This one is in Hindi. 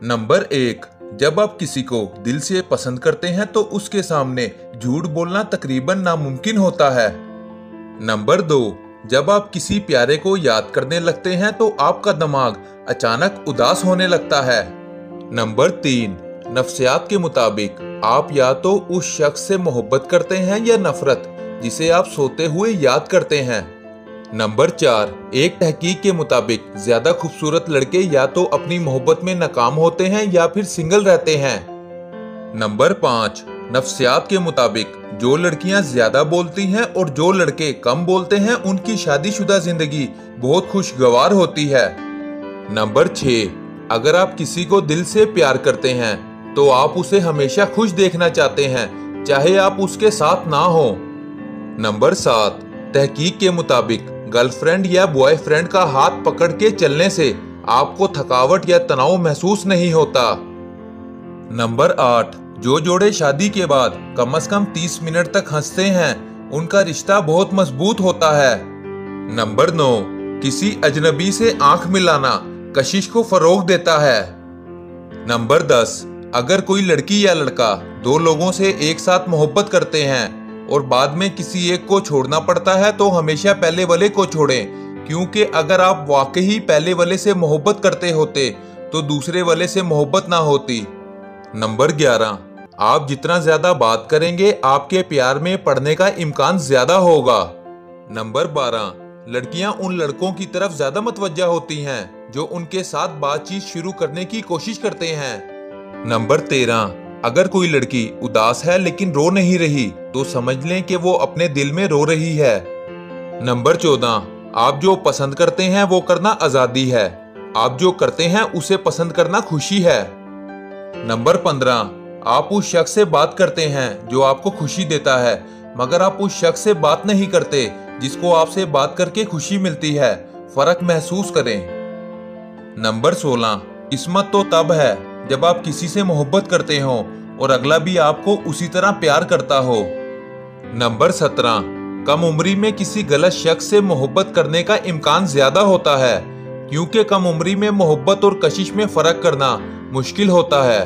नंबर 1, जब आप किसी को दिल से पसंद करते हैं तो उसके सामने झूठ बोलना तकरीबन नामुमकिन होता है। नंबर 2, जब आप किसी प्यारे को याद करने लगते हैं तो आपका दिमाग अचानक उदास होने लगता है। नंबर 3, नफ्सियात के मुताबिक आप या तो उस शख्स से मोहब्बत करते हैं या नफरत, जिसे आप सोते हुए याद करते हैं। नंबर 4, एक तहकीक के मुताबिक ज्यादा खूबसूरत लड़के या तो अपनी मोहब्बत में नाकाम होते हैं या फिर सिंगल रहते हैं। नंबर 5, नफ्सियात के मुताबिक जो लड़कियां ज्यादा बोलती हैं और जो लड़के कम बोलते हैं उनकी शादीशुदा जिंदगी बहुत खुशगवार होती है। नंबर 6, अगर आप किसी को दिल से प्यार करते हैं तो आप उसे हमेशा खुश देखना चाहते हैं, चाहे आप उसके साथ ना हो। नंबर 7, तहकीक के मुताबिक गर्लफ्रेंड या बॉयफ्रेंड का हाथ पकड़ के चलने से आपको थकावट या तनाव महसूस नहीं होता। नंबर 8, जो जोड़े शादी के बाद कम से कम 30 मिनट तक हंसते हैं उनका रिश्ता बहुत मजबूत होता है। नंबर 9, किसी अजनबी से आंख मिलाना कशिश को फरोग देता है। नंबर 10, अगर कोई लड़की या लड़का दो लोगों से एक साथ मोहब्बत करते हैं और बाद में किसी एक को छोड़ना पड़ता है तो हमेशा पहले वाले को छोड़ें, क्योंकि अगर आप वाकई पहले वाले से मोहब्बत करते होते तो दूसरे वाले से मोहब्बत ना होती। नंबर 11, आप जितना ज्यादा बात करेंगे आपके प्यार में पड़ने का इम्कान ज्यादा होगा। नंबर 12, लड़कियां उन लड़कों की तरफ ज्यादा मतवज्जा होती हैं जो उनके साथ बातचीत शुरू करने की कोशिश करते हैं। नंबर 13, अगर कोई लड़की उदास है लेकिन रो नहीं रही तो समझ लें कि वो अपने दिल में रो रही है। नंबर 14, आप जो पसंद करते हैं वो करना आजादी है, आप जो करते हैं उसे पसंद करना खुशी है। नंबर 15, आप उस शख्स से बात करते हैं जो आपको खुशी देता है, मगर आप उस शख्स से बात नहीं करते जिसको आपसे बात करके खुशी मिलती है। फर्क महसूस करें। नंबर 16, किस्मत तो तब है जब आप किसी से मोहब्बत करते हो और अगला भी आपको उसी तरह प्यार करता हो। नंबर 17, कम उम्री में किसी गलत शख्स से मोहब्बत करने का इम्कान ज्यादा होता है, क्योंकि कम उम्री में मोहब्बत और कशिश में फर्क करना मुश्किल होता है।